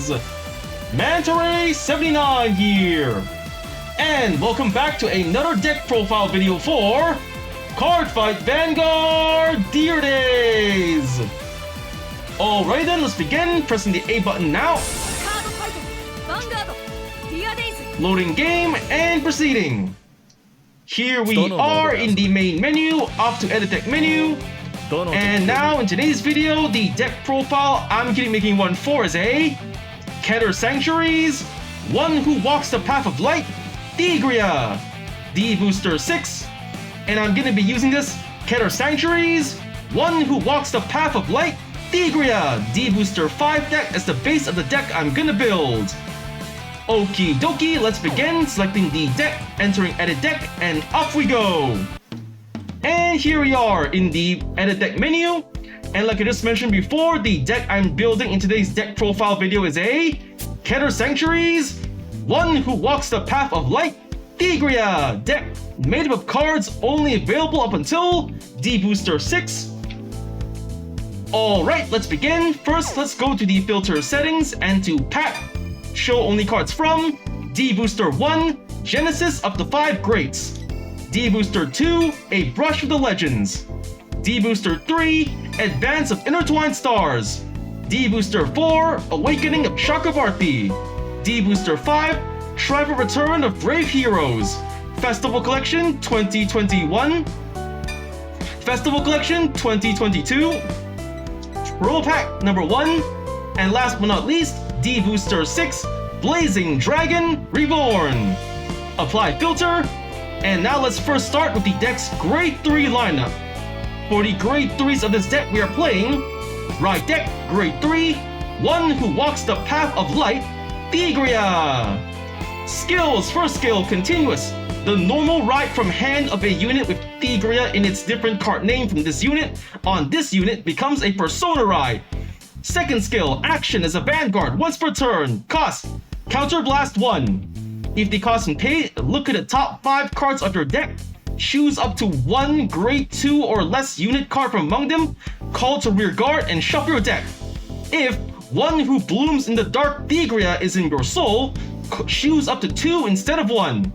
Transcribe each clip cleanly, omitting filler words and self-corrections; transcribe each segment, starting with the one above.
guys! Mantare79 here! And welcome back to another deck profile video for Cardfight Vanguard Deer Days! Alright then, let's begin. Pressing the A button now. Loading game and proceeding. Here we are in the main menu, off to edit deck menu. And now in today's video, the deck profile I'm going to be making one for is a Keter Sanctuaries, one who walks the path of light, Tigria, D-BT06, and I'm going to be using this Keter Sanctuaries, one who walks the path of light, Thegrea, D-BT05 deck as the base of the deck I'm going to build. Okie dokie, let's begin selecting the deck, entering edit deck, and off we go. And here we are in the edit deck menu, and like I just mentioned before, the deck I'm building in today's deck profile video is a Keter Sanctuaries, one who walks the path of light, Thegrea deck, made up of cards only available up until D-BT06. Alright, let's begin. First, let's go to the filter settings and to pack, show only cards from D-BT1, Genesis up to 5 Greats. D-BT2, A Brush with the Legends. D-BT3, Advance of Intertwined Stars. D-BT4, Awakening of Chakravarti. D-BT5, Triumphant Return of Brave Heroes. Festival Collection 2021. Festival Collection 2022. Roll Pack number 1. And last but not least, D-BT6, Blazing Dragon Reborn. Apply filter. And now let's first start with the deck's Grade 3 lineup. For the Grade 3s of this deck we are playing, Ride Deck, Grade 3, one who walks the path of light, Thegrea. Skills, first skill, Continuous. The normal ride from hand of a unit with Thegrea in its different card name from this unit on this unit becomes a Persona ride. Second skill, Action as a Vanguard, once per turn, cost, Counterblast 1. If the cost and pay, look at the top 5 cards of your deck, choose up to one Grade 2 or less unit card from among them, call to rear guard and shuffle your deck. If one who blooms in the dark Thegrea is in your soul, choose up to 2 instead of 1.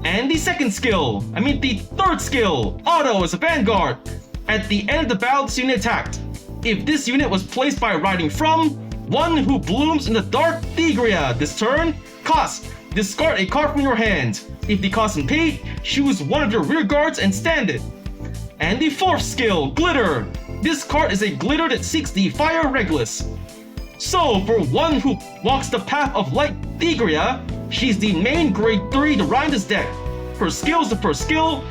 And the third skill, Auto as a Vanguard. At the end of the battle, this unit attacked. If this unit was placed by riding from one who blooms in the dark Thegrea this turn, cost, discard a card from your hand. If the cost and paid, choose one of your rear guards and stand it. And the fourth skill, Glitter. This card is a glitter that seeks the Fire Regulus. So, for one who walks the path of light, Thegrea, she's the main Grade 3 to ride this deck. Her skill is the first skill.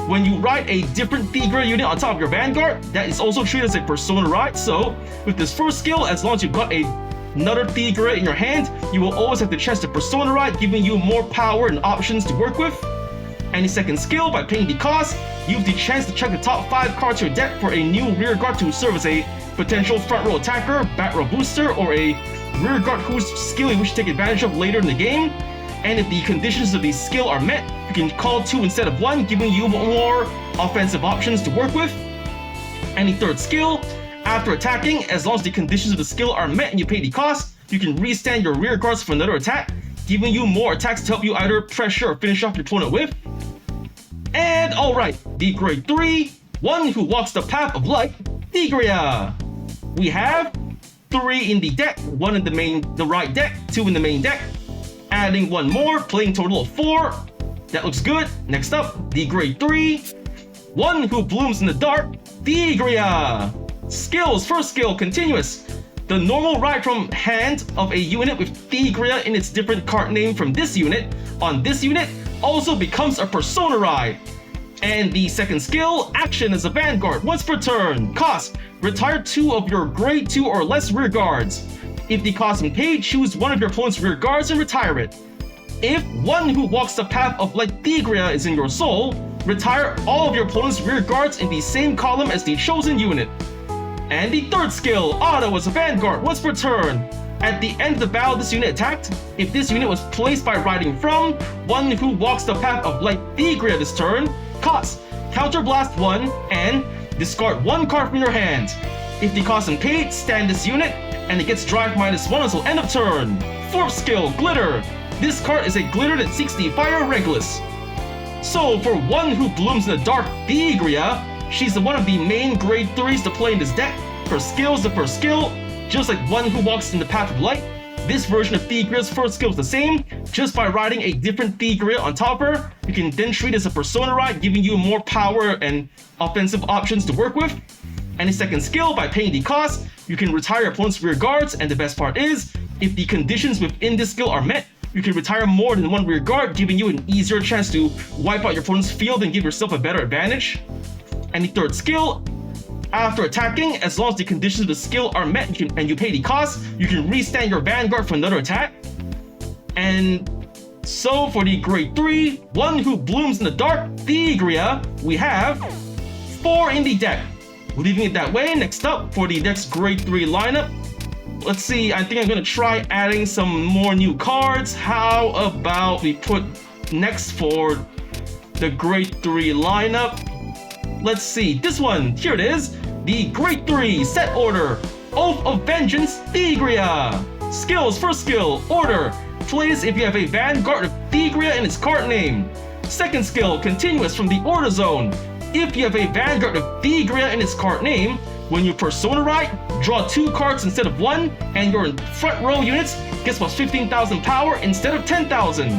When you ride a different Thegrea unit on top of your Vanguard, that is also treated as a Persona ride. So, with this first skill, as long as you've got another Thegrea in your hand, you will always have the chance to Persona ride, giving you more power and options to work with. And the second skill, by paying the cost, you have the chance to check the top 5 cards of your deck for a new rear guard to serve as a potential front row attacker, back row booster, or a rear guard whose skill you wish to take advantage of later in the game. And if the conditions of the skill are met, you can call 2 instead of 1, giving you more offensive options to work with. And the third skill, after attacking, as long as the conditions of the skill are met and you pay the cost, you can restand your rear guards for another attack, giving you more attacks to help you either pressure or finish off your opponent with. And alright, the Grade 3, one who walks the path of light, Thegrea. We have 3 in the deck, 1 in the right deck, 2 in the main deck. Adding 1 more, playing total of 4. That looks good. Next up, the Grade 3, one who blooms in the dark, Thegrea. Skills, first skill, Continuous. The normal ride from hand of a unit with Thegrea in its different card name from this unit on this unit also becomes a Persona ride. And the second skill, Action as a Vanguard, once per turn, cost, retire 2 of your Grade 2 or less rear guards. If the cost and paid, choose one of your opponent's rear guards and retire it. If one who walks the path of light Thegrea is in your soul, retire all of your opponent's rear guards in the same column as the chosen unit. And the third skill, Auto as a Vanguard, once per turn. At the end of the battle this unit attacked, if this unit was placed by riding from one who walks the path of light Thegrea this turn, cost, Counterblast 1, and discard 1 card from your hand. If the cost and paid, stand this unit, and it gets drive -1 until end of turn. 4th skill, Glitter. This card is a glitter that seeks the fire Regulus. So for one who blooms in the dark, Thegrea, she's one of the main grade 3s to play in this deck. Her skill is the first skill, just like one who walks in the path of light. This version of Thegrea's first skill is the same, just by riding a different Thegrea on top of her. You can then treat it as a Persona ride, giving you more power and offensive options to work with. And his second skill, by paying the cost, you can retire your opponent's rear guards, and the best part is, if the conditions within this skill are met, you can retire more than one rear guard, giving you an easier chance to wipe out your opponent's field and give yourself a better advantage. And the third skill, after attacking, as long as the conditions of the skill are met and you pay the cost, you can restand your Vanguard for another attack. And so for the grade 3, one who blooms in the dark, Thegrea, we have 4 in the deck. Leaving it that way. Next up, for the next grade 3 lineup, let's see, I think I'm going to try adding some more new cards. How about we put next for the grade 3 lineup? Let's see, this one, here it is, the grade 3 set order, Oath of Vengeance, Thegrea. Skills, first skill, order, plays if you have a Vanguard of Thegrea in its card name. Second skill, continuous from the order zone. If you have a Vanguard of Thegrea in its card name, when you Persona ride, draw 2 cards instead of 1, and your front row units gets plus 15,000 power instead of 10,000.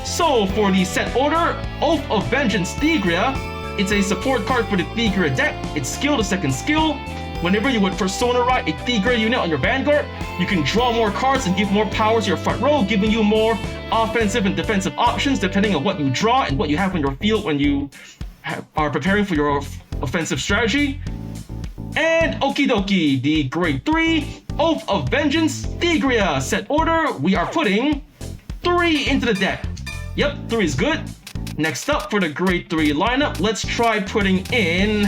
So for the set order, Oath of Vengeance Thegrea, it's a support card for the Thegrea deck. Its skill, the second skill. Whenever you would Persona ride a Thegrea unit on your Vanguard, you can draw more cards and give more power to your front row, giving you more offensive and defensive options depending on what you draw and what you have on your field when you are preparing for your offensive strategy. And okie dokie, the grade 3, Oath of Vengeance, Thegrea set order, we are putting 3 into the deck. Yep, 3 is good. Next up for the grade 3 lineup, let's try putting in,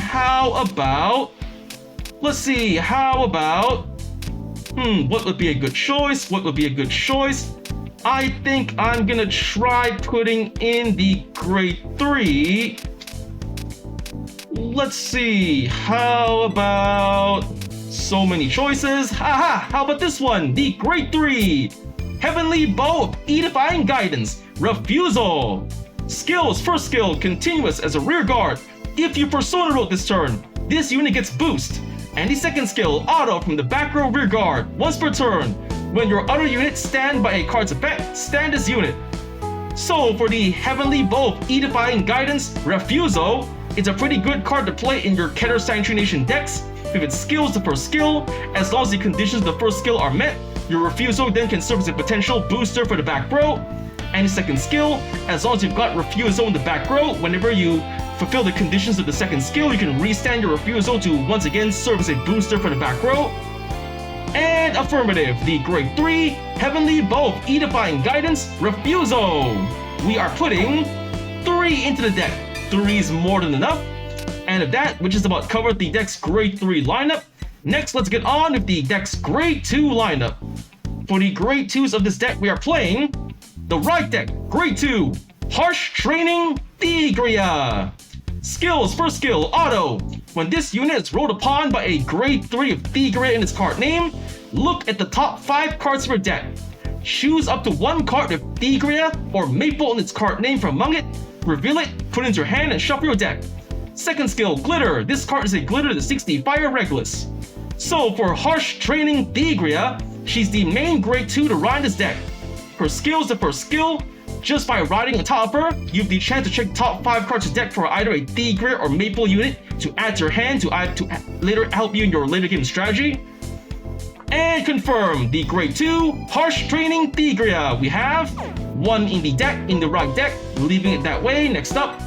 let's see, what would be a good choice? I think I'm gonna try putting in the grade 3. Let's see, how about so many choices? Haha, how about this one? The grade 3, Heavenly Bow of Edifying Guidance, Refusal. Skills, first skill, continuous as a rear guard. If you Persona roll this turn, this unit gets boost. And the second skill, auto from the back row rear guard, once per turn. When your other units stand by a card's effect, stand this unit. So for the Heavenly Bow of Edifying Guidance, Refusal, it's a pretty good card to play in your Keter Sanctuary Nation decks. If its skill is the first skill, as long as the conditions of the first skill are met, your Refusal then can serve as a potential booster for the back row. And the second skill, as long as you've got Refusal in the back row, whenever you fulfill the conditions of the second skill, you can restand your Refusal to once again serve as a booster for the back row. And affirmative, the grade 3, Heavenly Bow of Edifying Guidance, Refusal. We are putting 3 into the deck. 3 is more than enough. And of that, which is about covered the deck's grade 3 lineup. Next, let's get on with the deck's grade 2 lineup. For the grade 2s of this deck, we are playing the right deck, grade 2, Harsh Training, Thegrea. Skills, first skill, auto. When this unit is rolled upon by a grade 3 of Thegrea in its card name, look at the top 5 cards of your deck. Choose up to 1 card of Thegrea or Maple in its card name from among it, reveal it, put it into your hand, and shuffle your deck. Second skill, Glitter. This card is a glitter that seeks the fire Regulus. So for Harsh Training Thegrea, she's the main grade 2 to ride this deck. Her skill is the first skill. Just by riding on top of her, you have the chance to check top 5 cards of the deck for either a Thegrea or Maple unit to add to your hand to later help you in your later game strategy. And confirm, the grade 2, Harsh Training Thegrea. We have 1 in the deck, in the right deck, leaving it that way. Next up,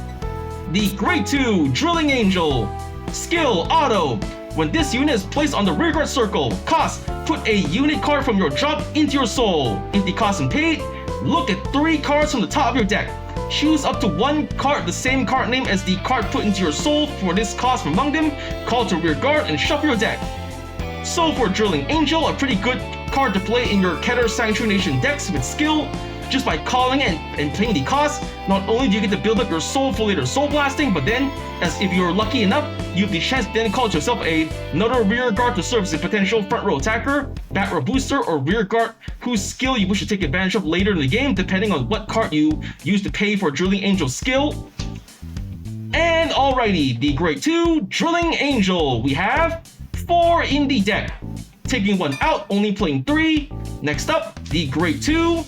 the grade 2, Drilling Angel. Skill, auto. When this unit is placed on the rearguard circle, cost, put a unit card from your drop into your soul. If the cost is paid, look at 3 cards from the top of your deck. Choose up to 1 card, the same card name as the card put into your soul for this cost from among them, call to rear guard, and shuffle your deck. So for Drilling Angel, a pretty good card to play in your Keter Sanctuary Nation decks with skill. Just by calling and paying the cost, not only do you get to build up your soul for later soul blasting, but then, as if you're lucky enough, you have the chance to then call to yourself another rear guard to serve as a potential front row attacker, back row booster, or rear guard whose skill you wish to take advantage of later in the game, depending on what card you use to pay for Drilling Angel's skill. And alrighty, the Grade 2 Drilling Angel. We have 4 in the deck. Taking 1 out, only playing 3. Next up, the Grade 2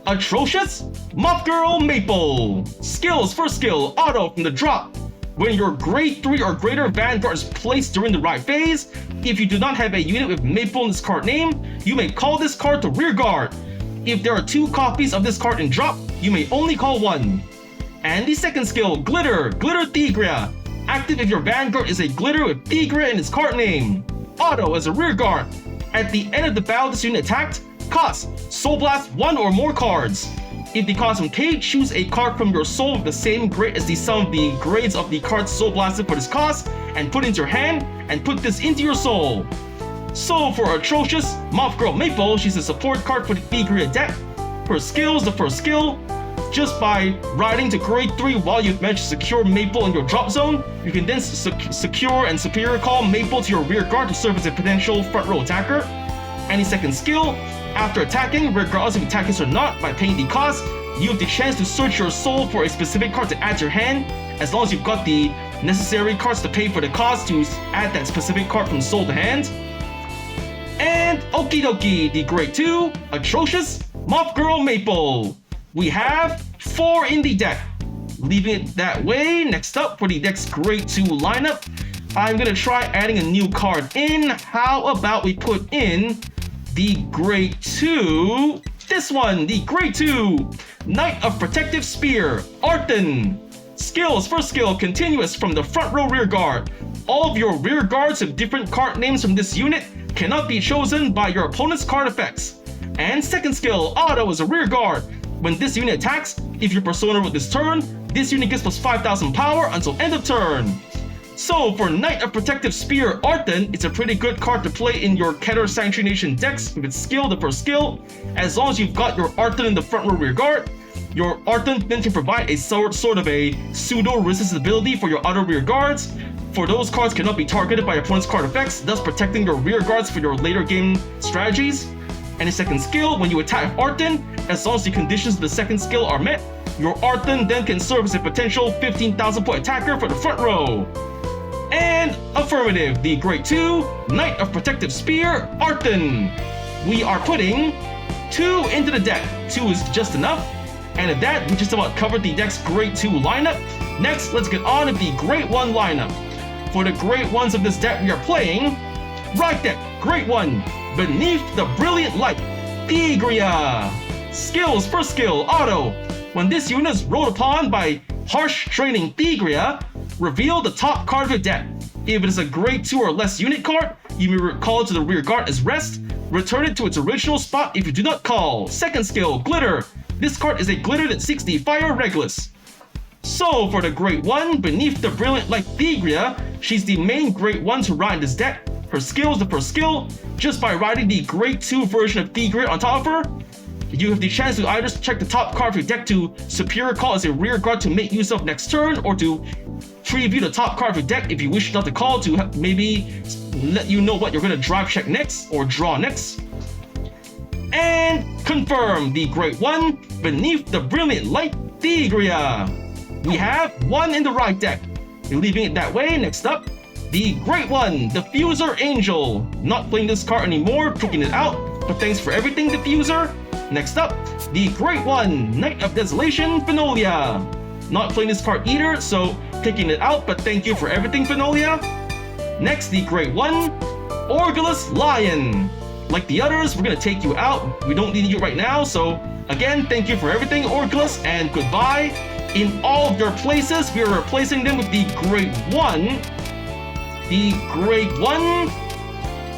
Atrocious Muff Girl Maple. Skills: first skill, auto from the drop. When your Grade 3 or greater Vanguard is placed during the ride phase, if you do not have a unit with Maple in this card name, you may call this card to rear guard. If there are 2 copies of this card in drop, you may only call 1. And the second skill, Glitter Thegrea. Active if your Vanguard is a Glitter with Tigria in its card name. Auto as a rear guard. At the end of the battle this unit attacked, cost Soul Blast 1 or more cards. If the cost paid, choose a card from your soul with the same grade as the sum of the grades of the cards Soul Blasted for this cost, and put into your hand, and put this into your soul. So for Atrocious Muff Girl Maple, she's a support card for the Thegrea deck. Her skills, the first skill, just by riding to Grade 3 while you've managed to secure Maple in your drop zone, you can then secure and superior call Maple to your rear guard to serve as a potential front row attacker. Any second skill, after attacking, regardless if attack hits or not, by paying the cost, you have the chance to search your soul for a specific card to add to your hand, as long as you've got the necessary cards to pay for the cost to add that specific card from soul to hand. And okie dokie, the Grade 2 Atrocious Muff Girl Maple. We have 4 in the deck. Leaving it that way, next up for the deck's Grade 2 lineup, I'm gonna try adding a new card in. How about we put in the Grade 2, this one, the Grade 2 Knight of Protective Spear, Arton. Skills: first skill, continuous from the front row rear guard. All of your rear guards with different card names from this unit cannot be chosen by your opponent's card effects. And second skill, auto as a rear guard. When this unit attacks, if your persona with this turn, this unit gets plus 5,000 power until end of turn. So for Knight of Protective Spear Arton, it's a pretty good card to play in your Keter Sanctuary Nation decks with its skill, the first skill. As long as you've got your Arton in the front row rear guard, your Arton then can provide a sort of a pseudo resistance ability for your other rear guards. For those cards cannot be targeted by your opponent's card effects, thus protecting your rear guards for your later game strategies. And the second skill, when you attack Arton, as long as the conditions of the second skill are met, your Arton then can serve as a potential 15,000 point attacker for the front row. And affirmative, the Grade 2 Knight of Protective Spear Arton. We are putting 2 into the deck. 2 is just enough. And at that, we just about covered the deck's Grade 2 lineup. Next, let's get on with the Grade 1 lineup. For the Grade 1s of this deck, we are playing Ride Deck, Grade 1, Beneath the Brilliant Light, Tigria. Skills: first skill, auto. When this unit is rolled upon by Harsh Training Thegrea, reveal the top card of your deck. If it is a Grade 2 or less unit card, you may recall it to the rear guard as rest. Return it to its original spot if you do not call. Second skill, Glitter. This card is a glitter that seeks the Fire Regulus. So for the Grade 1, Beneath the Brilliant Light Thegrea, she's the main Grade 1 to ride in this deck. Her skill is the first skill. Just by riding the Grade 2 version of Thegrea on top of her, you have the chance to either check the top card of your deck to superior call as a rear guard to make use of next turn, or to preview the top card of your deck if you wish not to call to maybe let you know what you're going to drive check next or draw next. And confirm the Grade 1 Beneath the Brilliant Light Thegrea. We have 1 in the right deck. Leaving it that way, next up, the Grade 1 Diffuser Angel. Not playing this card anymore, taking it out, but thanks for everything, Diffuser. Next up, the Grade 1 Knight of Desolation Finolia. Not playing this card either, so taking it out, but thank you for everything, Finolia. Next, the Grade 1 Orgulous Lion. Like the others, we're gonna take you out. We don't need you right now, so again, thank you for everything, Orgulous, and goodbye. In all of their places, we are replacing them with the Grade 1. The Grade 1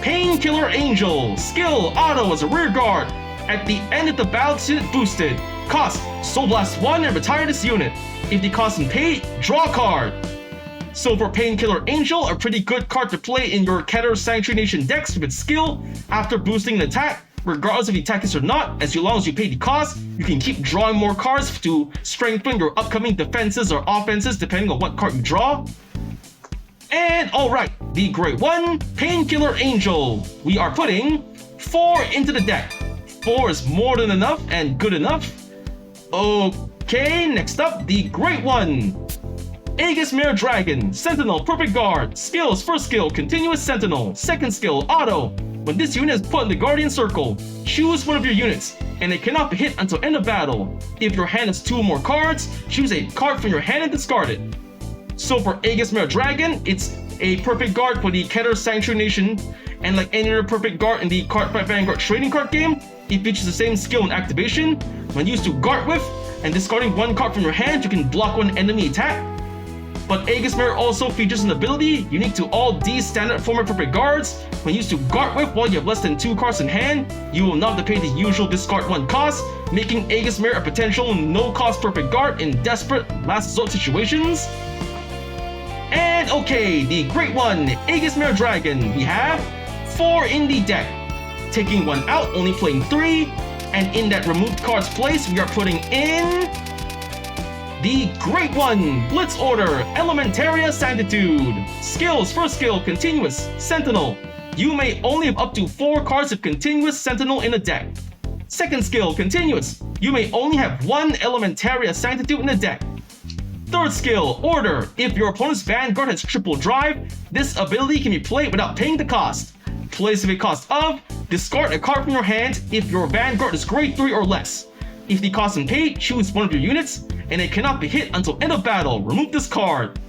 Painkiller Angel. Skill, auto as a rear guard. At the end of the battle, this unit boosted. Cost, Soul Blast 1 and retire this unit. If the cost is paid, draw a card. So for Painkiller Angel, a pretty good card to play in your Keter Sanctuary Nation decks with its skill. After boosting an attack, regardless if you attack this or not. As long as you pay the cost, you can keep drawing more cards to strengthen your upcoming defenses or offenses depending on what card you draw. And alright, the Great One, Painkiller Angel. We are putting 4 into the deck. 4 is more than enough and good enough. Okay, next up, the Great One. Aegis Mirror Dragon, Sentinel, Perfect Guard. Skills, first skill, Continuous Sentinel. Second skill, Auto. When this unit is put in the Guardian Circle, choose one of your units, and it cannot be hit until end of battle. If your hand has 2 or more cards, choose a card from your hand and discard it. So for Aegis Mirror Dragon, it's a Perfect Guard for the Keter Sanctuary Nation, and like any other Perfect Guard in the Cardfight Vanguard trading card game, it features the same skill and activation. When used to guard with, and discarding 1 card from your hand, you can block 1 enemy attack. But Aegis Mirror also features an ability unique to all these standard format Perfect Guards. When used to guard with while you have less than 2 cards in hand, you will not have to pay the usual discard 1 cost, making Aegis Mirror a potential no-cost Perfect Guard in desperate last resort situations. And okay, the Great One, Aegis Mirror Dragon. We have 4 in the deck. Taking 1 out, only playing 3. And in that removed card's place, we are putting in the Great One, Blitz Order, Elementaria Sanctitude. Skills, first skill, Continuous Sentinel. You may only have up to 4 cards of Continuous Sentinel in a deck. Second skill, Continuous. You may only have 1 Elementaria Sanctitude in a deck. Third skill, Order. If your opponent's Vanguard has triple drive, this ability can be played without paying the cost. Place with a cost of, discard a card from your hand if your Vanguard is grade 3 or less. If the cost is paid, choose one of your units, and it cannot be hit until end of battle. Remove this card.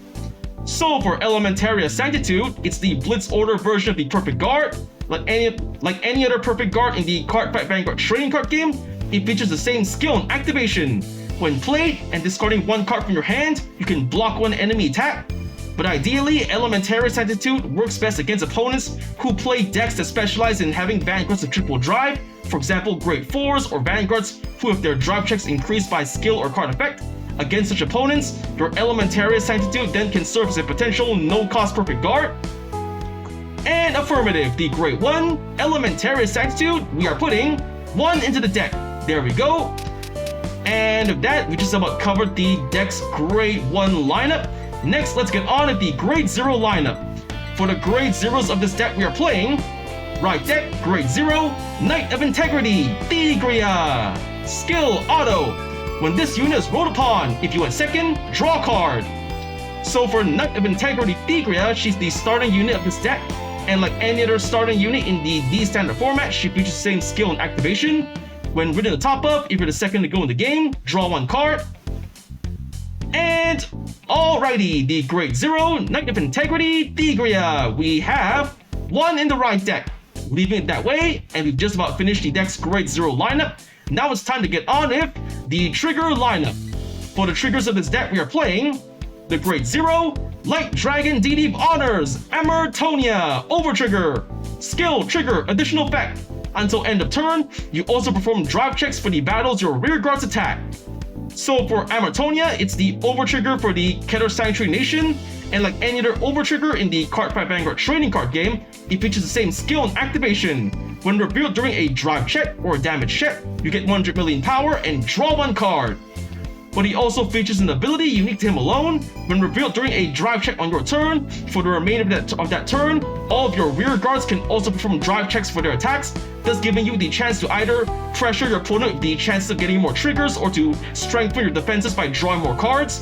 So for Elementaria Sanctitude, it's the Blitz Order version of the Perfect Guard. Like any other Perfect Guard in the Cardfight Vanguard trading card game, it features the same skill and activation. When played and discarding 1 card from your hand, you can block 1 enemy attack. But ideally, Elementaria Sanctitude works best against opponents who play decks that specialize in having Vanguards of triple drive, for example grade 4s or Vanguards who have their drive checks increased by skill or card effect. Against such opponents, your Elementaria Sanctitude then can serve as a potential no-cost Perfect Guard. And affirmative, the Great One, Elementaria Sanctitude, we are putting 1 into the deck. There we go. And with that, we just about covered the deck's Grade 1 lineup. Next, let's get on with the Grade 0 lineup. For the Grade 0s of this deck we are playing, right deck, Grade 0, Knight of Integrity, Thegrea. Skill, Auto. When this unit is rolled upon, if you went second, draw a card. So for Knight of Integrity Thegrea, she's the starting unit of this deck, and like any other starting unit in the D standard format, she features the same skill and activation. When written at the top of, if you're the second to go in the game, draw 1 card. And alrighty, the Grade 0, Knight of Integrity, Tigria. We have 1 in the right deck. Leaving it that way, and we've just about finished the deck's Grade 0 lineup. Now it's time to get on with the trigger lineup. For the triggers of this deck we are playing, the Grade 0, Light Dragon DD of Honors, Amertonia, Overtrigger. Skill, trigger, additional effect. Until end of turn, you also perform drive checks for the battles your rear guards attack. So for Amertonia, it's the Overtrigger for the Keter Sanctuary Nation, and like any other Overtrigger in the Cardfight Vanguard trading card game, it features the same skill and activation. When revealed during a drive check or a damage check, you get 100 million power and draw 1 card. But he also features an ability unique to him alone. When revealed during a drive check on your turn, for the remainder of that turn, all of your rear guards can also perform drive checks for their attacks, thus giving you the chance to either pressure your opponent with the chances of getting more triggers or to strengthen your defenses by drawing more cards.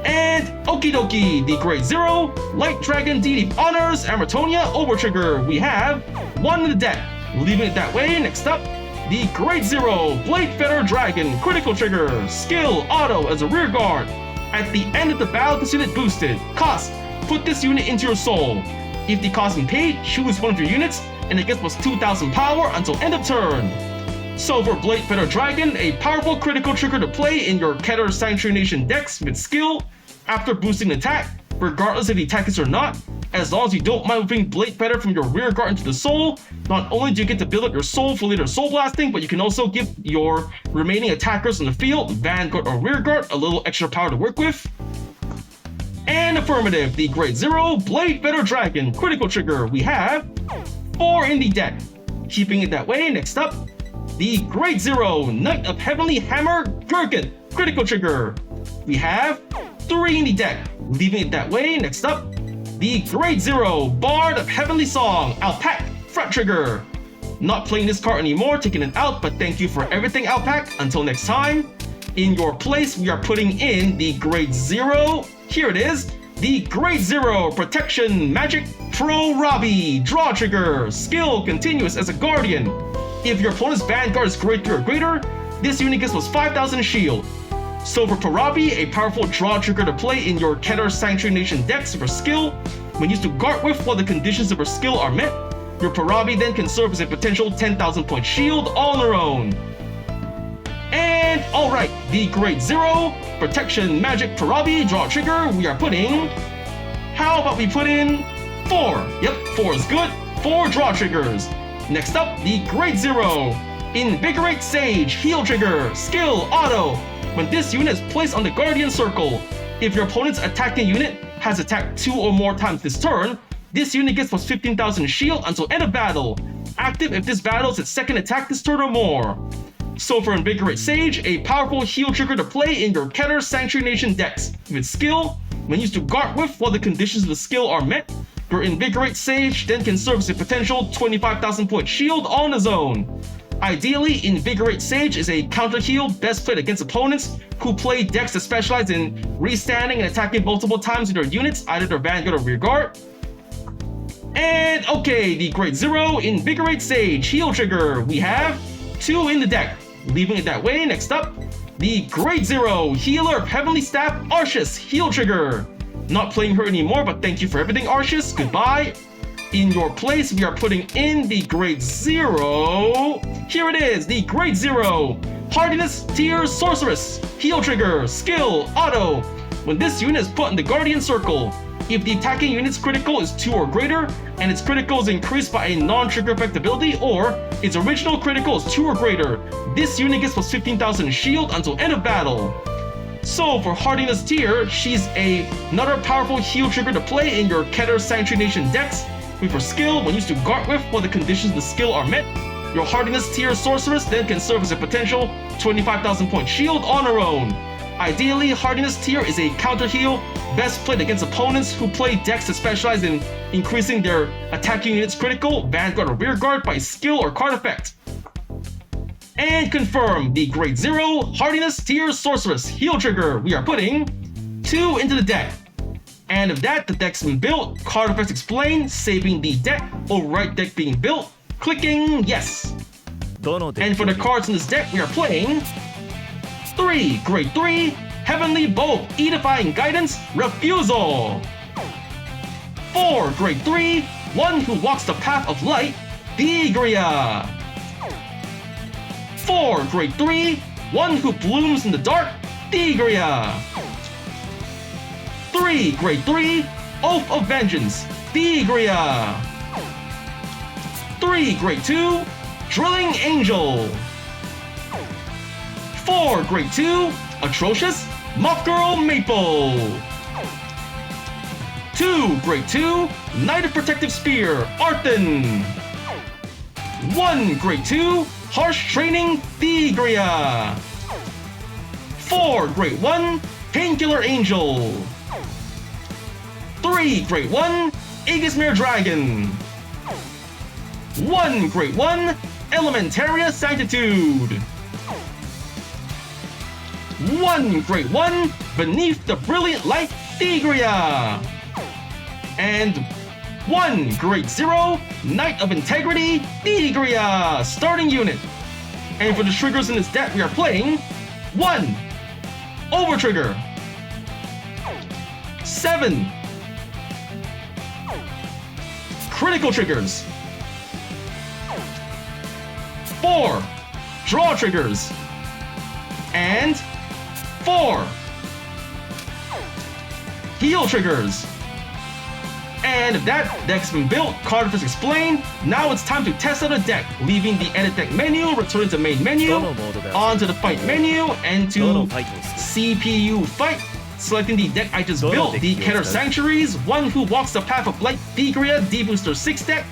And okie dokie, the Grade 0, Light Dragon DD of Honors, Amertonia, Overtrigger. We have 1 in the deck. Leaving it that way, next up, the Grade 0, Blade Feather Dragon, Critical Trigger, Skill, Auto as a rear guard. At the end of the battle, this unit boosted. Cost, put this unit into your soul. If the cost is paid, choose one of your units, and it gets plus 2,000 power until end of turn. So for Blade Feather Dragon, a powerful critical trigger to play in your Keter Sanctuary Nation decks with skill. After boosting an attack, regardless if the attack is or not, as long as you don't mind moving Blade Feather from your rear guard into the soul, not only do you get to build up your soul for later soul blasting, but you can also give your remaining attackers on the field, Vanguard or rear guard, a little extra power to work with. And affirmative, the Grade 0, Blade Feather Dragon, Critical Trigger. We have 4 in the deck. Keeping it that way, next up, the Grade 0 Knight of Heavenly Hammer Gurkit critical trigger. We have 3 in the deck, leaving it that way, next up, the Grade 0 Bard of Heavenly Song Alpac front trigger. Not playing this card anymore, taking it out, but thank you for everything, Alpac. Until next time, in your place, we are putting in the Grade 0. Here it is, the Grade 0 Protection Magic Pro Robbie draw trigger. Skill continuous as a Guardian. If your opponent's Vanguard is Grade 3 or greater, this unit gets plus 5,000 shield. So for Parabi, a powerful draw trigger to play in your Keter Sanctuary Nation decks for skill. When used to guard with while the conditions of her skill are met, your Parabi then can serve as a potential 10,000 point shield on her own. And alright, the Grade 0 Protection Magic Parabi draw trigger we are putting. How about we put in 4? Yep, 4 is good. 4 draw triggers. Next up, the Grade 0 Invigorate Sage heal trigger. Skill auto. When this unit is placed on the Guardian Circle, if your opponent's attacking unit has attacked 2 or more times this turn, this unit gets plus 15,000 shield until end of battle. Active if this battle is its second attack this turn or more. So for Invigorate Sage, a powerful heal trigger to play in your Keter Sanctuary Nation decks. With skill, when used to guard with while the conditions of the skill are met, your Invigorate Sage then can serve as a potential 25,000 point shield on its own. Ideally, Invigorate Sage is a counter heal best played against opponents who play decks that specialize in restanding and attacking multiple times with their units, either their Vanguard or Rearguard. And okay, the Grade 0 Invigorate Sage heal trigger. We have 2 in the deck, leaving it that way. Next up, the Grade 0 Healer of Heavenly Staff Arceus heal trigger. Not playing her anymore, but thank you for everything, Arceus. Goodbye. In your place, we are putting in the Grade 0. Here it is, the Grade 0 Hardiness Tier Sorceress heal trigger. Skill auto. When this unit is put in the Guardian Circle, if the attacking unit's critical is 2 or greater, and its critical is increased by a non-trigger effect ability, or its original critical is 2 or greater, this unit gets plus 15,000 shield until end of battle. So for Hardiness Tier, she's another powerful heal trigger to play in your Keter Sanctuary Nation decks. With her skill, when used to guard with while the conditions of the skill are met, your Hardiness Tier Sorceress then can serve as a potential 25,000 point shield on her own. Ideally, Hardiness Tier is a counter heal best played against opponents who play decks that specialize in increasing their attacking unit's critical, Vanguard or Rearguard by skill or card effect. And confirm the Grade 0 Hardiness Tier Sorceress heal trigger. We are putting 2 into the deck. And if that, the deck's been built, card effects explained, saving the deck, overwrite deck being built, clicking yes. And for the cards in this deck, we are playing 3 Grade 3 Heavenly Bow Edifying Guidance Refusal. 4 Grade 3 One Who Walks the Path of Light Thegrea. 4 Grade 3 One Who Blooms in the Dark Tigria. 3 Grade 3 Oath of Vengeance Thegrea. 3 Grade 2 Drilling Angel. 4 Grade 2 Atrocious Moth Girl Maple. 2 Grade 2 Knight of Protective Spear Arthen. 1 Grade 2 Harsh Training Thegrea. 4 Grade 1 Painkiller Angel. 3 Grade 1 Aegismere Dragon. 1 Grade 1 Elementaria Sanctitude. 1 Grade 1 Beneath the Brilliant Light Thegrea. And 1 Grade 0 Knight of Integrity Thegrea starting unit. And for the triggers in this deck, we are playing 1 Over Trigger. 7 Critical Triggers. 4 Draw Triggers. And 4 Heal Triggers. And that deck's been built, card effects explained. Now it's time to test out a deck, leaving the edit deck menu, returning to main menu, onto the fight menu, and to CPU fight. Selecting the deck I just built, the Keter Sanctuaries, One Who Walks the Path of Light Thegrea D-Booster 6 deck.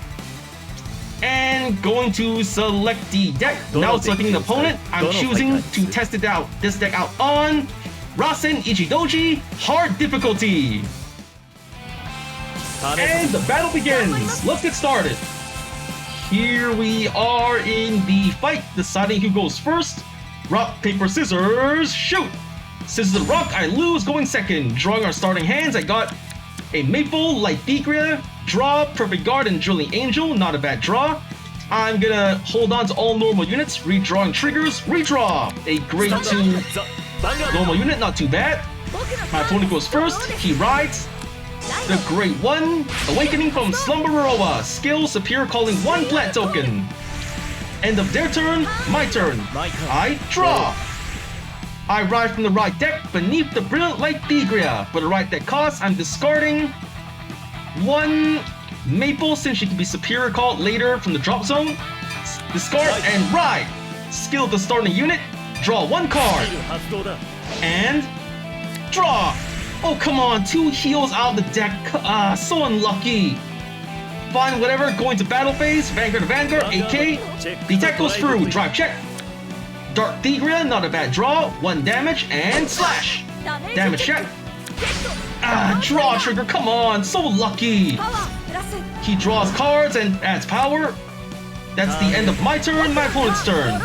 And going to select the deck. Now selecting the opponent, I'm choosing to test this deck out on Rasen Ichidoji Hard Difficulty. And the battle begins. Let's get started. Here we are in the fight, deciding who goes first. Rock, paper, scissors, shoot! Scissors and rock, I lose, going second. Drawing our starting hands, I got a Maple, Light Thegrea, draw, Perfect Guard, and Drilling Angel, not a bad draw. I'm gonna hold on to all normal units, redrawing triggers, redraw! A grade 2 normal unit, not too bad. My opponent goes first, he rides the grade 1, Awakening from Slumberoa, skill, Superior Calling 1 plant token. End of their turn, my turn. I draw! I ride from the right deck beneath the Brilliant Light Tigria. For the right deck cost, I'm discarding 1 Maple since she can be superior called later from the drop zone. Discard and ride. Skill to starting unit, draw 1 card. And draw. Oh come on, 2 heals out of the deck. So unlucky. Fine, whatever, going to battle phase, Vanguard to Vanguard, 8k. The deck goes through, drive check. Dark Thegrea, not a bad draw, 1 damage, and slash! Damage check. Draw trigger, come on, so lucky! He draws cards and adds power. That's the end of my turn, my opponent's turn.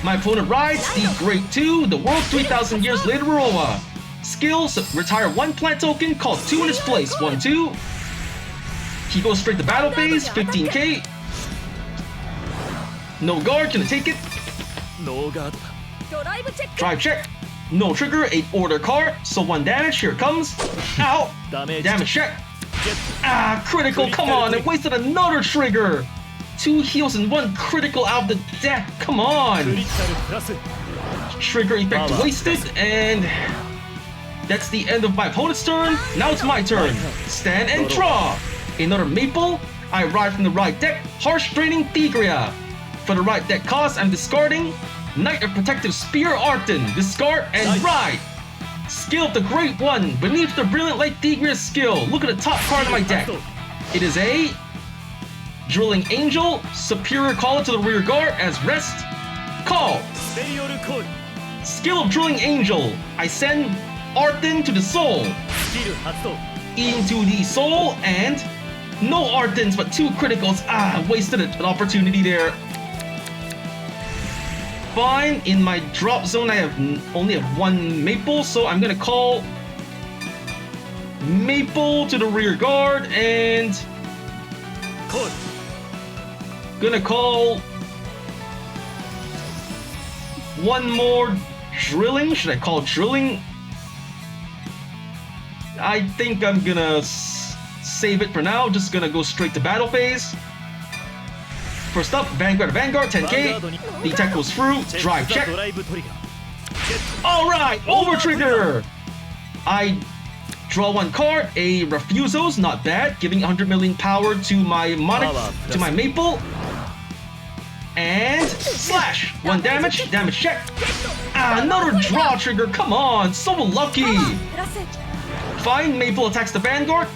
My opponent rides the grade 2, the world 3,000 years later Roa. Skills, retire 1 plant token, call 2 in its place, 1-2. He goes straight to battle phase, 15k. No guard, gonna take it. Drive check. No trigger, 8 order card, so 1 damage, here it comes. Ow! Damage check. Critical, come on, it wasted another trigger. 2 heals and 1 critical out of the deck, come on. Trigger effect wasted, and that's the end of my opponent's turn. Now it's my turn. Stand and draw. Another Maple. I ride from the right deck, Harsh Draining Thegrea. For the right deck cost, I'm discarding Knight of Protective Spear Arton. Discard and ride. Skill of the Great One, beneath the Brilliant Light Thegrea skill. Look at the top card of my deck. It is a Drilling Angel, Superior Call to the rear guard as rest. Call. Skill of Drilling Angel. I send Arton to the soul. Into the soul and no Artons but 2 criticals. Wasted an opportunity there. Fine, in my drop zone I only have 1 Maple, so I'm gonna call Maple to the rear guard and gonna call 1 more Drilling. Should I call Drilling? I think I'm gonna save it for now. Just gonna go straight to battle phase. First up, Vanguard to Vanguard, 10k. The attack goes through, drive check. Alright, over trigger! I draw 1 card, a Refusos, not bad, giving 100 million power to my Maple. And slash! 1 damage, damage check. Another draw trigger, come on, so lucky! Fine, Maple attacks the Vanguard,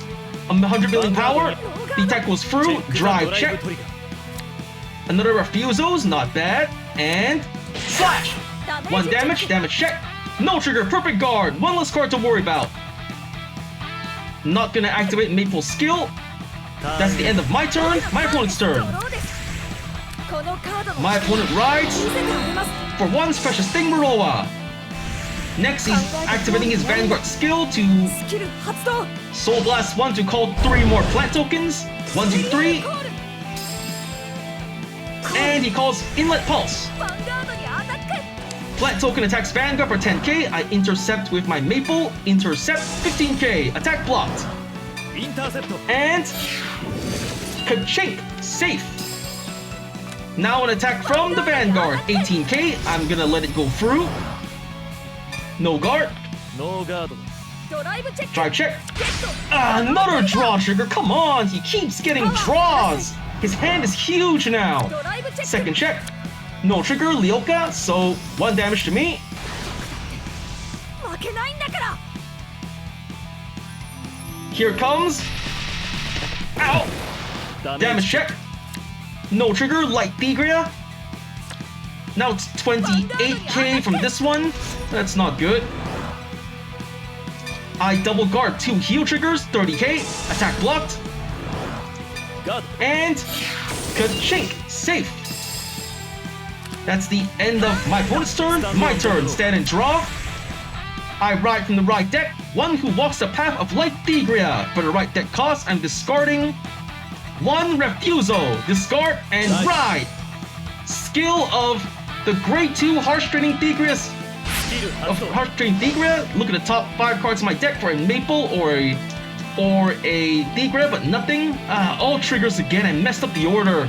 100 million power. The attack goes through, drive check. Another Refusos, not bad. And slash! 1 damage, damage check. No trigger, perfect guard. 1 less card to worry about. Not gonna activate Maple's skill. That's the end of my turn, my opponent's turn. My opponent rides for 1 special Sting Maroa. Next, he's activating his Vanguard skill to Soul Blast 1 to call 3 more plant tokens. 1, 2, 3. And he calls Inlet Pulse. Plant token attacks Vanguard for 10k. I intercept with my Maple. Intercept 15k. Attack blocked. And ka-chink. Safe. Now an attack from the Vanguard. 18k. I'm gonna let it go through. No guard. Drive check. Another draw trigger. Come on. He keeps getting draws. His hand is huge now. Second check. No trigger, Leoka, so 1 damage to me. Here it comes. Ow! Damage check. No trigger, light Thegrea. Now it's 28k from this one. That's not good. I double guard 2 heal triggers, 30k. Attack blocked. And ka-chink, safe. That's the end of my opponent's turn. My turn, stand and draw. I ride from the right deck, one who walks the path of light Thegrea. For the right deck cost, I'm discarding 1 Refusal. Discard and ride. Skill of the grade 2 Harsh Training Thegrea. Look at the top 5 cards in my deck for a Maple or a Thegrea, but nothing. All triggers again. I messed up the order.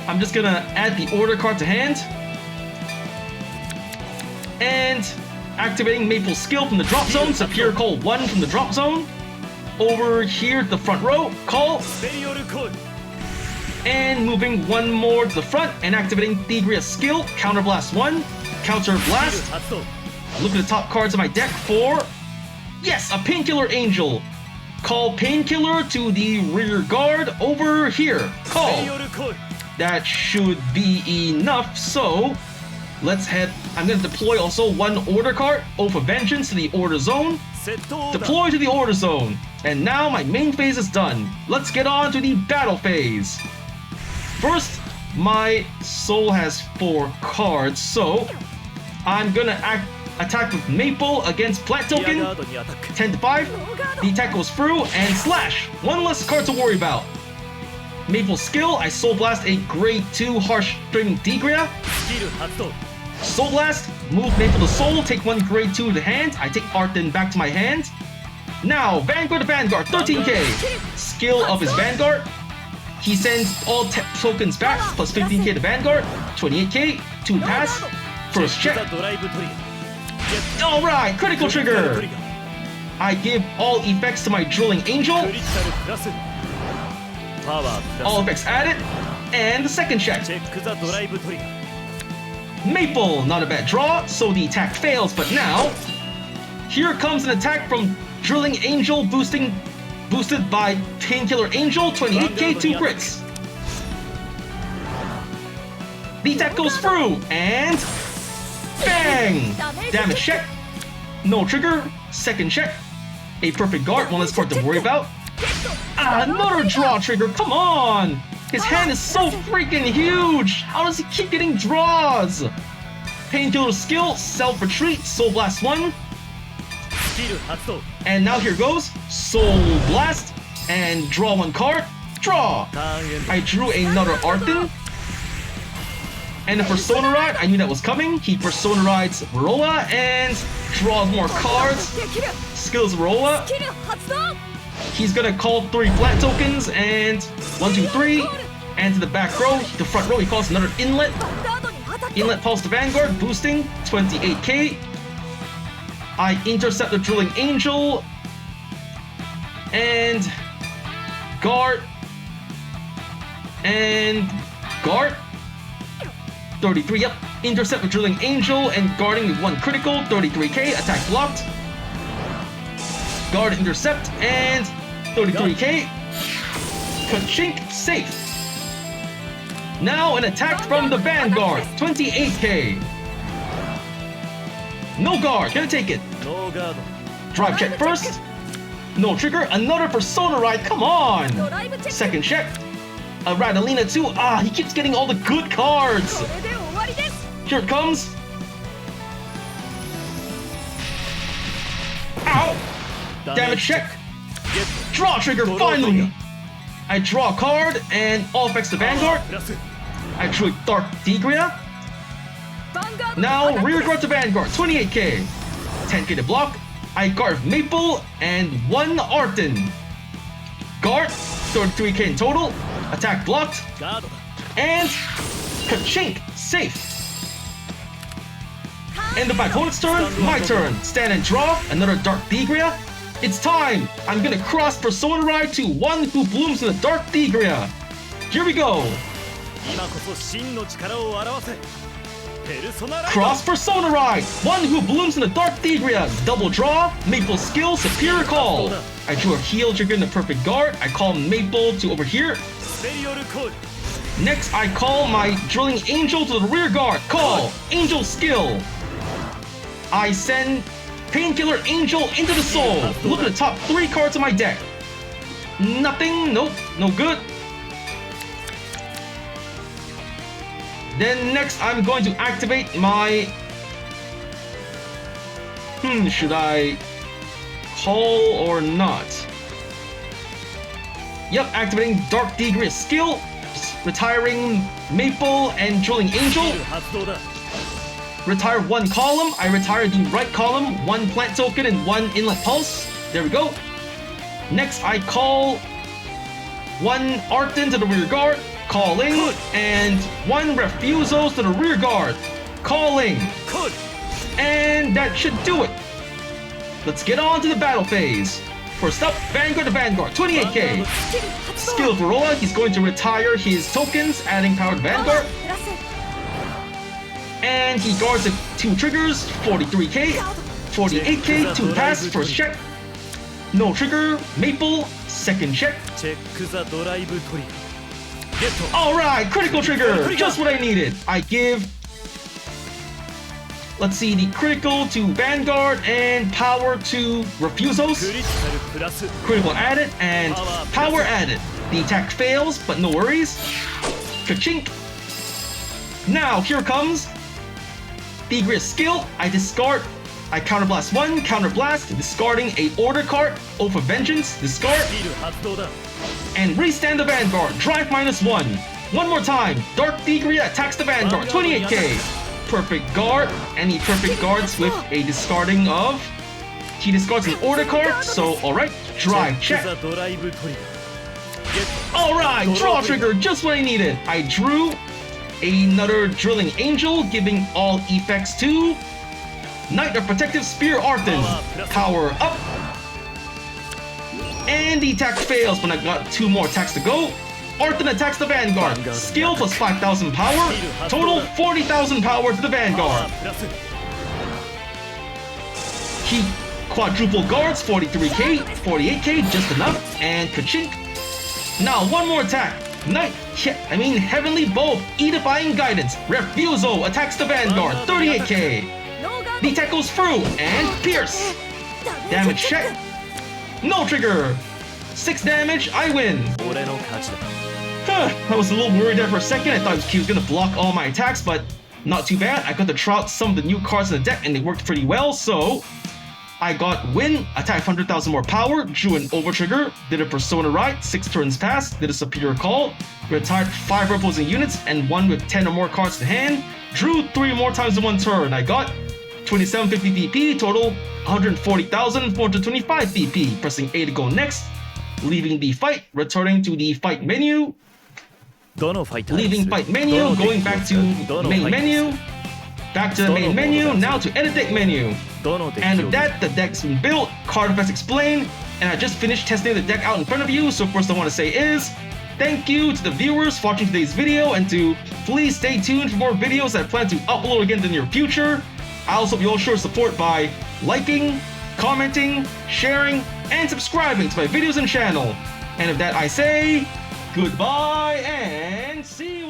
I'm just gonna add the order card to hand. And activating Maple skill from the drop zone. Superior Call 1 from the drop zone. Over here to the front row. Call. And moving 1 more to the front and activating Thegrea skill. Counter Blast 1. Counter Blast. Look at the top cards of my deck for... Yes, a Painkiller Angel. Call Painkiller to the rear guard over here. Call. That should be enough, so let's head. I'm going to deploy also 1 order card, Oath of Vengeance, to the order zone. Deploy to the order zone. And now my main phase is done. Let's get on to the battle phase. First, my soul has 4 cards, so I'm gonna attack with Maple against Plant Token. 10 to 5. The attack goes through and slash. 1 less card to worry about. Maple skill, I Soul Blast a grade 2 Harsh Training Tigria. Soul Blast, move Maple to Soul, take 1 grade 2 to hand. I take Arden back to my hand. Now, Vanguard to Vanguard, 13k. Skill of his Vanguard. He sends all tokens back, plus 15k to Vanguard, 28k, 2 pass, first check. Alright, critical trigger! I give all effects to my Drilling Angel. All effects added, and the second check. Maple, not a bad draw, so the attack fails, but now, here comes an attack from Drilling Angel boosted by Painkiller Angel, 28k, 2 crits. The attack goes through, and bang! Damage check. No trigger, second check. A perfect guard, 1 less card to worry about. Another draw trigger, come on! His hand is so freaking huge! How does he keep getting draws? Painkiller skill, self-retreat, Soul Blast 1. And now here goes, Soul Blast, and draw 1 card, draw! I drew another Arden. And the Persona Ride, I knew that was coming. He Persona Rides Varroa and draws more cards. Skills Varroa. He's gonna call 3 flat tokens and 1, 2, 3. And to the back row, the front row, he calls another Inlet. Inlet Pulse to Vanguard, boosting 28k. I intercept the Drilling Angel. And guard. And guard. 33, yep. Intercept with Drilling Angel and guarding with 1 critical, 33k, attack blocked. Guard, intercept, and 33k. Ka-chink, safe. Now an attack from the Vanguard, 28k. No guard, gonna take it. Drive check first. No trigger, another Persona Ride, come on. Second check. Radalina too. He keeps getting all the good cards. Here it comes. Ow! Damage check. Draw trigger, finally. I draw a card and all effects to Vanguard. I drew a Dark Tigria. Now rear guard to Vanguard, 28k. 10k to block. I guard Maple and 1 Arden. Guard, 33k in total. Attack blocked. And ka-chink, safe. End of my opponent's turn, my turn. Stand and draw, another Dark Tigria. It's time! I'm gonna cross Persona Ride to 1 who blooms in the Dark Tigria. Here we go. Cross Persona Ride, 1 who blooms in the Dark Tigria. Double draw, Maple skill, superior call. I drew a heal trigger in the perfect guard. I call Maple to over here. Next, I call my Drilling Angel to the rear guard. Call Angel skill. I send Painkiller Angel into the soul. Look at the top 3 cards of my deck. Nothing. Nope. No good. Then next, I'm going to activate my... should I call or not? Yep, activating Dark Thegrea skill, retiring Maple and Drilling Angel. Retire 1 column. I retire the right column, 1 plant token and 1 inlet pulse. There we go. Next, I call 1 Arton to the rear guard, calling, and 1 Refusos to the rear guard, calling. And that should do it. Let's get on to the battle phase. First up, Vanguard to Vanguard, 28k. Skill for Rolla, he's going to retire his tokens, adding power to Vanguard. And he guards the 2 triggers, 43k, 48k, 2 pass, first check. No trigger, Maple, second check. Alright, critical trigger, just what I needed. I give, let's see, the critical to Vanguard and power to Refusos. Critical added and power added. The attack fails, but no worries. Ka-chink. Now, here comes Thegrea skill. I discard, I counterblast 1, counterblast, discarding a order card, Oath of Vengeance, discard, and restand the Vanguard, drive -1. One more time, Dark Thegrea attacks the Vanguard, 28k. Perfect guard, and he perfect guards with a discarding of, he discards an order card, so alright, drive check. Alright, draw trigger, just what I needed. I drew another Drilling Angel, giving all effects to Knight of Protective Spear Arton. Power up. And the attack fails, but I got 2 more attacks to go. Arton attacks the Vanguard. Skill plus 5,000 power. Total 40,000 power to the Vanguard. He quadruple guards, 43k, 48k, just enough. And ka-chink. Now, 1 more attack. Heavenly Bow, Edifying Guidance. Refuso attacks the Vanguard, 38k. The attack goes through, and pierce. Damage check. No trigger. 6 damage, I win. I was a little worried there for a second. I thought he was gonna block all my attacks, but not too bad. I got to try out some of the new cards in the deck, and they worked pretty well, so I got win, attack 100,000 more power, drew an overtrigger, did a Persona Ride, 6 turns passed, did a Superior Call, retired 5 opposing units and 1 with 10 or more cards in hand, drew 3 more times in 1 turn. I got 2750 VP, total 140,425 VP. Pressing A to go next, leaving the fight, returning to the fight menu, leaving fight menu, going back to main menu, back to the main menu, now to edit deck menu. And with that, the deck's been built, card effects explained, and I just finished testing the deck out in front of you. So first I want to say is, thank you to the viewers for watching today's video, and to please stay tuned for more videos that I plan to upload again in the near future. I also hope you all show support by liking, commenting, sharing, and subscribing to my videos and channel. And with that I say, goodbye and see you.